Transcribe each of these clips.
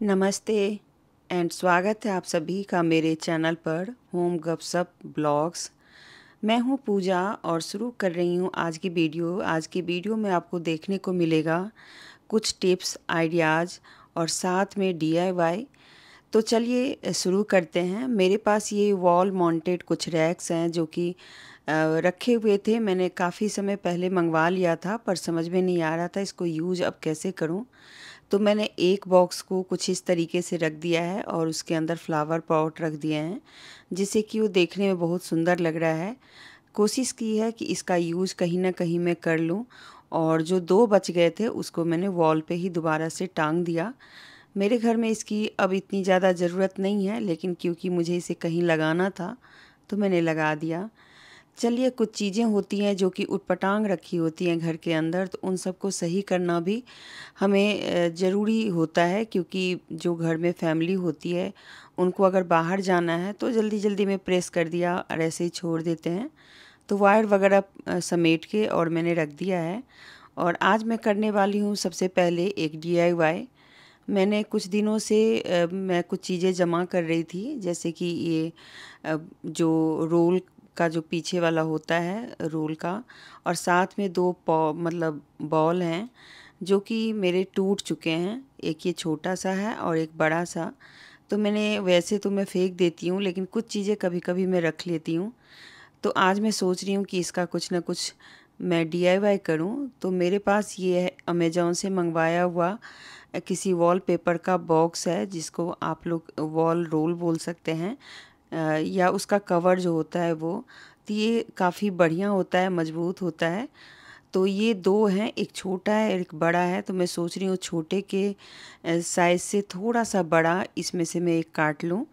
नमस्ते एंड स्वागत है आप सभी का मेरे चैनल पर होम गपशप ब्लॉग्स। मैं हूं पूजा और शुरू कर रही हूं आज की वीडियो में आपको देखने को मिलेगा कुछ टिप्स आइडियाज़ और साथ में डीआईवाई। तो चलिए शुरू करते हैं। मेरे पास ये वॉल माउंटेड कुछ रैक्स हैं जो कि रखे हुए थे। मैंने काफ़ी समय पहले मंगवा लिया था पर समझ में नहीं आ रहा था इसको यूज़ अब कैसे करूं। तो मैंने एक बॉक्स को कुछ इस तरीके से रख दिया है और उसके अंदर फ्लावर पॉट रख दिए हैं जिससे कि वो देखने में बहुत सुंदर लग रहा है। कोशिश की है कि इसका यूज़ कहीं ना कहीं मैं कर लूँ और जो दो बच गए थे उसको मैंने वॉल पे ही दोबारा से टांग दिया। मेरे घर में इसकी अब इतनी ज़्यादा ज़रूरत नहीं है लेकिन क्योंकि मुझे इसे कहीं लगाना था तो मैंने लगा दिया। चलिए कुछ चीज़ें होती हैं जो कि उटपटांग रखी होती हैं घर के अंदर, तो उन सबको सही करना भी हमें ज़रूरी होता है क्योंकि जो घर में फैमिली होती है उनको अगर बाहर जाना है तो जल्दी जल्दी में प्रेस कर दिया और ऐसे ही छोड़ देते हैं। तो वायर वगैरह समेट के और मैंने रख दिया है। और आज मैं करने वाली हूँ सबसे पहले एक डीआईवाई। मैंने कुछ दिनों से मैं कुछ चीज़ें जमा कर रही थी जैसे कि ये जो रोल का जो पीछे वाला होता है रोल का, और साथ में दो पॉ मतलब बॉल हैं जो कि मेरे टूट चुके हैं। एक ये छोटा सा है और एक बड़ा सा। तो मैंने वैसे तो मैं फेंक देती हूँ लेकिन कुछ चीज़ें कभी-कभी मैं रख लेती हूँ। तो आज मैं सोच रही हूँ कि इसका कुछ ना कुछ मैं डीआईवाई करूँ। तो मेरे पास ये है अमेज़न से मंगवाया हुआ किसी वॉलपेपर का बॉक्स है जिसको आप लोग वॉल रोल बोल सकते हैं, या उसका कवर जो होता है वो। तो ये काफ़ी बढ़िया होता है, मज़बूत होता है। तो ये 2 हैं, एक छोटा है एक बड़ा है। तो मैं सोच रही हूँ छोटे के साइज़ से थोड़ा-सा बड़ा इसमें से मैं एक काट लूँ।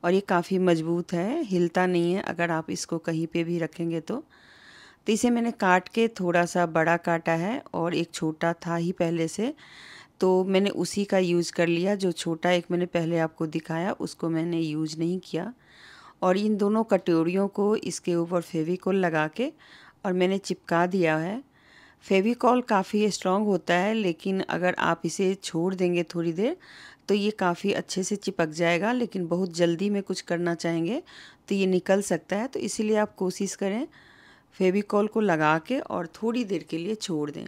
और ये काफ़ी मज़बूत है, हिलता नहीं है अगर आप इसको कहीं पे भी रखेंगे तो। तो इसे मैंने काट के थोड़ा-सा बड़ा काटा है और एक छोटा था ही पहले से, तो मैंने उसी का यूज़ कर लिया। जो छोटा एक मैंने पहले आपको दिखाया उसको मैंने यूज़ नहीं किया। और इन दोनों कटोरियों को इसके ऊपर फेविकोल लगा के और मैंने चिपका दिया है। फेविकोल काफ़ी स्ट्रॉन्ग होता है लेकिन अगर आप इसे छोड़ देंगे थोड़ी देर तो ये काफ़ी अच्छे से चिपक जाएगा, लेकिन बहुत जल्दी में कुछ करना चाहेंगे तो ये निकल सकता है। तो इसीलिए आप कोशिश करें फेविकोल को लगा के और थोड़ी देर के लिए छोड़ दें।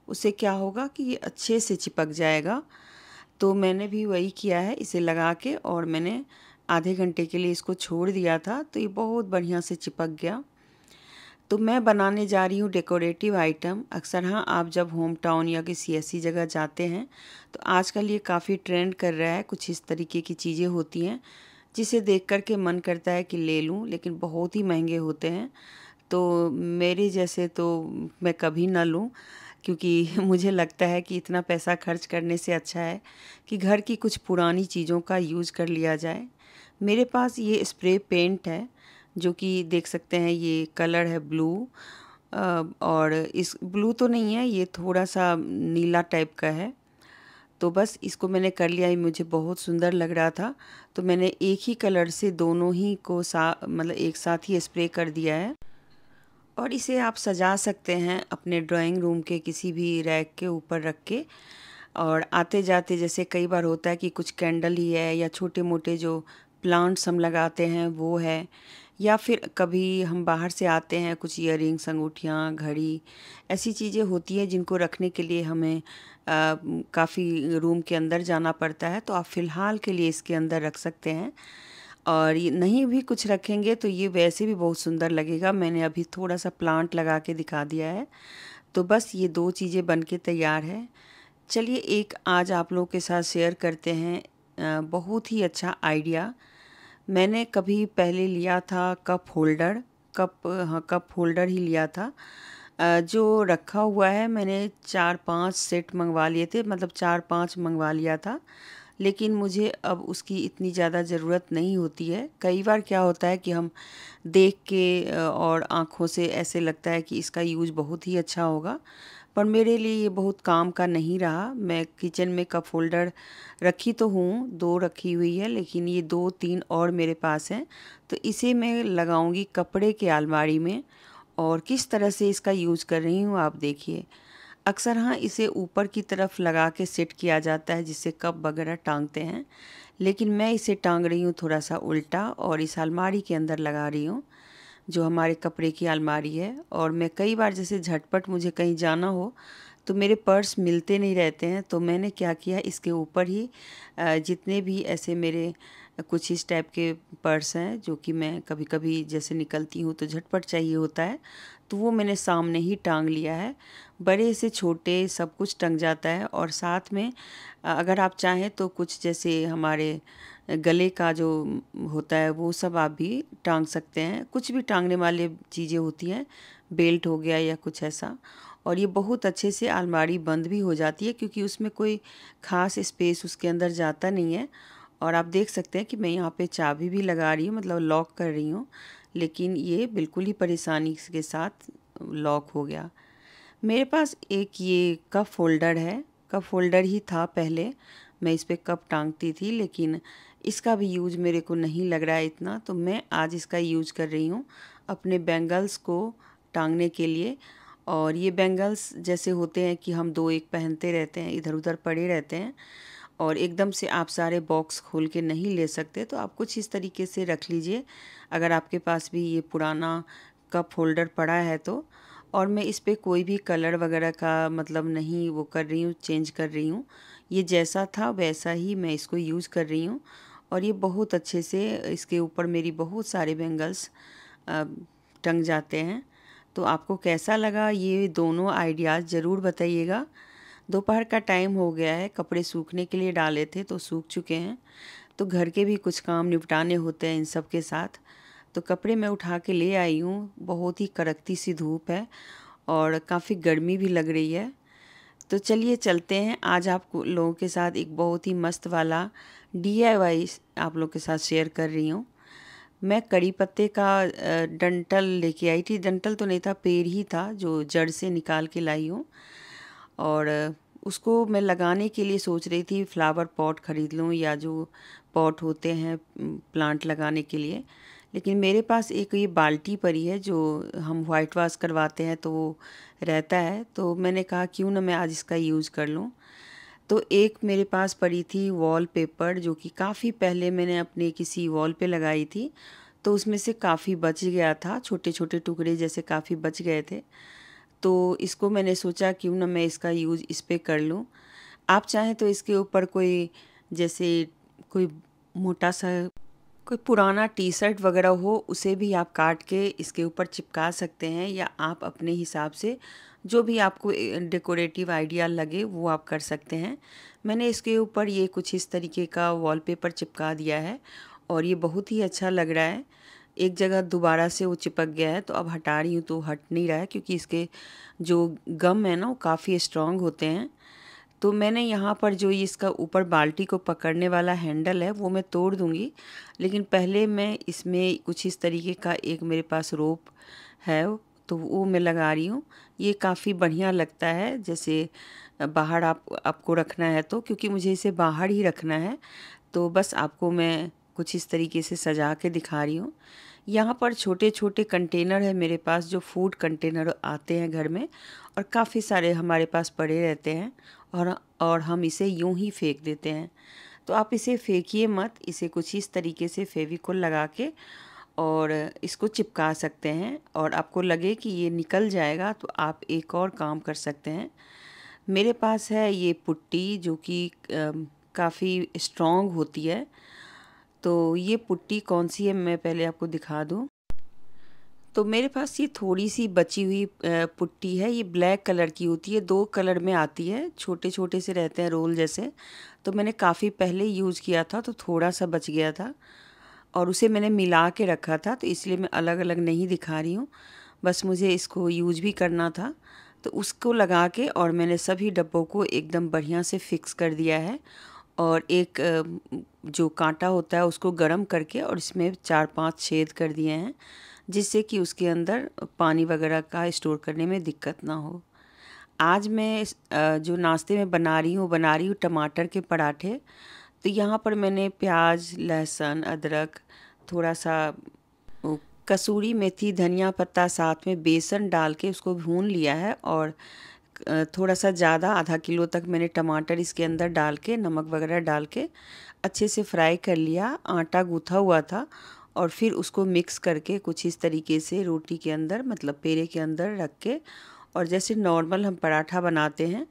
उससे क्या होगा कि ये अच्छे से चिपक जाएगा। तो मैंने भी वही किया है, इसे लगा के और मैंने आधे घंटे के लिए इसको छोड़ दिया था तो ये बहुत बढ़िया से चिपक गया। तो मैं बनाने जा रही हूँ डेकोरेटिव आइटम। अक्सर हाँ, आप जब होम टाउन या किसी ऐसी जगह जाते हैं तो आजकल ये काफ़ी ट्रेंड कर रहा है। कुछ इस तरीके की चीज़ें होती हैं जिसे देख कर के मन करता है कि ले लूँ, लेकिन बहुत ही महंगे होते हैं। तो मेरे जैसे तो मैं कभी ना लूँ क्योंकि मुझे लगता है कि इतना पैसा खर्च करने से अच्छा है कि घर की कुछ पुरानी चीज़ों का यूज़ कर लिया जाए। मेरे पास ये स्प्रे पेंट है जो कि देख सकते हैं, ये कलर है ब्लू। और इस ब्लू तो नहीं है, ये थोड़ा-सा नीला टाइप का है। तो बस इसको मैंने कर लिया, ये मुझे बहुत सुंदर लग रहा था तो मैंने एक ही कलर से दोनों ही को मतलब एक साथ ही स्प्रे कर दिया है। और इसे आप सजा सकते हैं अपने ड्राइंग रूम के किसी भी रैक के ऊपर रख के। और आते-जाते जैसे कई बार होता है कि कुछ कैंडल ही है या छोटे-मोटे जो प्लांट्स हम लगाते हैं वो है, या फिर कभी हम बाहर से आते हैं कुछ इयररिंग्स, अंगूठियाँ, घड़ी, ऐसी चीज़ें होती हैं जिनको रखने के लिए हमें काफ़ी रूम के अंदर जाना पड़ता है, तो आप फ़िलहाल के लिए इसके अंदर रख सकते हैं। और ये नहीं भी कुछ रखेंगे तो ये वैसे भी बहुत सुंदर लगेगा। मैंने अभी थोड़ा-सा प्लांट लगा के दिखा दिया है। तो बस ये 2 चीज़ें बन के तैयार है। चलिए एक आज आप लोगों के साथ शेयर करते हैं बहुत ही अच्छा आइडिया। मैंने कभी पहले लिया था कप होल्डर, हाँ, कप होल्डर ही लिया था। जो रखा हुआ है मैंने 4-5 सेट मँगवा लिए थे, मतलब 4-5 मँगवा लिया था। लेकिन मुझे अब उसकी इतनी ज़्यादा ज़रूरत नहीं होती है। कई बार क्या होता है कि हम देख के और आँखों से ऐसे लगता है कि इसका यूज़ बहुत ही अच्छा होगा, पर मेरे लिए ये बहुत काम का नहीं रहा। मैं किचन में कप होल्डर रखी तो हूँ, 2 रखी हुई है, लेकिन ये 2-3 और मेरे पास हैं। तो इसे मैं लगाऊँगी कपड़े के अलमारी में। और किस तरह से इसका यूज़ कर रही हूँ आप देखिए। अक्सर हाँ इसे ऊपर की तरफ लगा के सेट किया जाता है जिससे कप वगैरह टांगते हैं, लेकिन मैं इसे टांग रही हूँ थोड़ा सा उल्टा और इस अलमारी के अंदर लगा रही हूँ, जो हमारे कपड़े की अलमारी है। और मैं कई बार जैसे झटपट मुझे कहीं जाना हो तो मेरे पर्स मिलते नहीं रहते हैं, तो मैंने क्या किया, इसके ऊपर ही जितने भी ऐसे मेरे कुछ इस टाइप के पर्स हैं जो कि मैं कभी कभी जैसे निकलती हूँ तो झटपट चाहिए होता है, तो वो मैंने सामने ही टांग लिया है। बड़े से छोटे सब कुछ टंग जाता है। और साथ में अगर आप चाहें तो कुछ जैसे हमारे गले का जो होता है वो सब आप भी टांग सकते हैं, कुछ भी टांगने वाले चीज़ें होती हैं, बेल्ट हो गया या कुछ ऐसा। और ये बहुत अच्छे से अलमारी बंद भी हो जाती है क्योंकि उसमें कोई ख़ास स्पेस उसके अंदर जाता नहीं है। और आप देख सकते हैं कि मैं यहाँ पे चाबी भी लगा रही हूँ, मतलब लॉक कर रही हूँ, लेकिन ये बिल्कुल ही परेशानी के साथ लॉक हो गया। मेरे पास एक ये कप होल्डर है, कप होल्डर ही था पहले, मैं इस पे कप टांगती थी, लेकिन इसका भी यूज मेरे को नहीं लग रहा है इतना, तो मैं आज इसका यूज कर रही हूँ अपने बैंगल्स को टांगने के लिए। और ये बैंगल्स जैसे होते हैं कि हम दो एक पहनते रहते हैं, इधर उधर पड़े रहते हैं और एकदम से आप सारे बॉक्स खोल के नहीं ले सकते, तो आप कुछ इस तरीके से रख लीजिए अगर आपके पास भी ये पुराना कप होल्डर पड़ा है तो। और मैं इस पे कोई भी कलर वगैरह का मतलब नहीं वो कर रही हूँ, चेंज कर रही हूँ, ये जैसा था वैसा ही मैं इसको यूज़ कर रही हूँ। और ये बहुत अच्छे से इसके ऊपर मेरी बहुत सारे बैंगल्स टंग जाते हैं। तो आपको कैसा लगा ये दोनों आइडियाज़ ज़रूर बताइएगा। दोपहर का टाइम हो गया है, कपड़े सूखने के लिए डाले थे तो सूख चुके हैं, तो घर के भी कुछ काम निपटाने होते हैं इन सब के साथ। तो कपड़े मैं उठा के ले आई हूँ, बहुत ही कड़कती सी धूप है और काफ़ी गर्मी भी लग रही है। तो चलिए चलते हैं, आज आप लोगों के साथ एक बहुत ही मस्त वाला DIY आप लोग के साथ शेयर कर रही हूँ। मैं कड़ी पत्ते का डंठल लेके आई थी, डंठल तो नहीं था, पेड़ ही था जो जड़ से निकाल के लाई हूँ। और उसको मैं लगाने के लिए सोच रही थी फ्लावर पॉट ख़रीद लूँ या जो पॉट होते हैं प्लांट लगाने के लिए, लेकिन मेरे पास एक ये बाल्टी पड़ी है जो हम वाइट वाश करवाते हैं तो वो रहता है, तो मैंने कहा क्यों ना मैं आज इसका यूज़ कर लूँ। तो एक मेरे पास पड़ी थी वॉलपेपर जो कि काफ़ी पहले मैंने अपने किसी वॉल पे लगाई थी, तो उसमें से काफ़ी बच गया था, छोटे छोटे टुकड़े जैसे काफ़ी बच गए थे, तो इसको मैंने सोचा क्यों ना मैं इसका यूज़ इस पे कर लूँ। आप चाहें तो इसके ऊपर कोई जैसे कोई मोटा सा कोई पुराना टी शर्ट वगैरह हो उसे भी आप काट के इसके ऊपर चिपका सकते हैं, या आप अपने हिसाब से जो भी आपको डेकोरेटिव आइडिया लगे वो आप कर सकते हैं। मैंने इसके ऊपर ये कुछ इस तरीके का वॉलपेपर चिपका दिया है और ये बहुत ही अच्छा लग रहा है। एक जगह दोबारा से वो चिपक गया है तो अब हटा रही हूँ तो हट नहीं रहा है क्योंकि इसके जो गम है ना वो काफ़ी स्ट्रॉन्ग होते हैं। तो मैंने यहाँ पर जो ये इसका ऊपर बाल्टी को पकड़ने वाला हैंडल है वो मैं तोड़ दूँगी, लेकिन पहले मैं इसमें कुछ इस तरीके का एक मेरे पास रोप है तो वो मैं लगा रही हूँ। ये काफ़ी बढ़िया लगता है, जैसे बाहर आपको रखना है तो, क्योंकि मुझे इसे बाहर ही रखना है, तो बस आपको मैं कुछ इस तरीके से सजा के दिखा रही हूँ। यहाँ पर छोटे छोटे कंटेनर है मेरे पास, जो फूड कंटेनर आते हैं घर में, और काफ़ी सारे हमारे पास पड़े रहते हैं और हम इसे यूं ही फेंक देते हैं। तो आप इसे फेंकिए मत, इसे कुछ इस तरीके से फेविकोल लगा के और इसको चिपका सकते हैं, और आपको लगे कि ये निकल जाएगा तो आप एक और काम कर सकते हैं। मेरे पास है ये पुट्टी जो कि काफ़ी स्ट्रॉन्ग होती है, तो ये पुट्टी कौन सी है मैं पहले आपको दिखा दूँ। तो मेरे पास ये थोड़ी सी बची हुई पुट्टी है, ये ब्लैक कलर की होती है, 2 कलर में आती है, छोटे छोटे से रहते हैं रोल जैसे। तो मैंने काफ़ी पहले यूज़ किया था तो थोड़ा सा बच गया था और उसे मैंने मिला के रखा था, तो इसलिए मैं अलग अलग नहीं दिखा रही हूँ, बस मुझे इसको यूज़ भी करना था। तो उसको लगा के और मैंने सभी डब्बों को एकदम बढ़िया से फिक्स कर दिया है, और एक जो कांटा होता है उसको गरम करके और इसमें 4-5 छेद कर दिए हैं, जिससे कि उसके अंदर पानी वगैरह का स्टोर करने में दिक्कत ना हो। आज मैं जो नाश्ते में बना रही हूँ टमाटर के पराठे। तो यहाँ पर मैंने प्याज, लहसुन, अदरक, थोड़ा सा कसूरी मेथी, धनिया पत्ता, साथ में बेसन डाल के उसको भून लिया है और थोड़ा सा ज़्यादा आधा किलो तक मैंने टमाटर इसके अंदर डाल के नमक वगैरह डाल के अच्छे से फ्राई कर लिया। आटा गूँथा हुआ था और फिर उसको मिक्स करके कुछ इस तरीके से रोटी के अंदर मतलब पेड़े के अंदर रख के और जैसे नॉर्मल हम पराठा बनाते हैं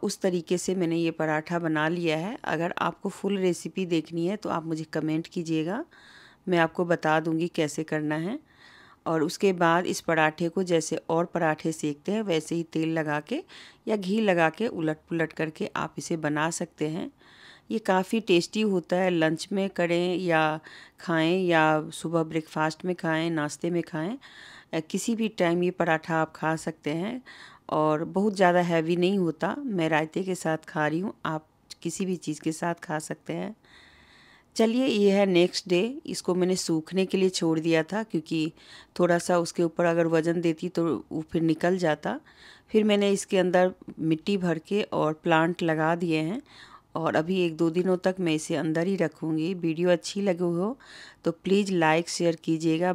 उस तरीके से मैंने ये पराठा बना लिया है। अगर आपको फुल रेसिपी देखनी है तो आप मुझे कमेंट कीजिएगा, मैं आपको बता दूंगी कैसे करना है। और उसके बाद इस पराठे को जैसे और पराठे सेकते हैं वैसे ही तेल लगा के या घी लगा के उलट पुलट करके आप इसे बना सकते हैं। ये काफ़ी टेस्टी होता है, लंच में करें या खाएं या सुबह ब्रेकफास्ट में खाएं, नाश्ते में खाएं, किसी भी टाइम ये पराठा आप खा सकते हैं। और बहुत ज़्यादा हैवी नहीं होता, मैं रायते के साथ खा रही हूँ, आप किसी भी चीज़ के साथ खा सकते हैं। चलिए ये है नेक्स्ट डे, इसको मैंने सूखने के लिए छोड़ दिया था क्योंकि थोड़ा सा उसके ऊपर अगर वज़न देती तो वो फिर निकल जाता। फिर मैंने इसके अंदर मिट्टी भर के और प्लांट लगा दिए हैं और अभी 1-2 दिनों तक मैं इसे अंदर ही रखूँगी। वीडियो अच्छी लगी हो तो प्लीज़ लाइक शेयर कीजिएगा।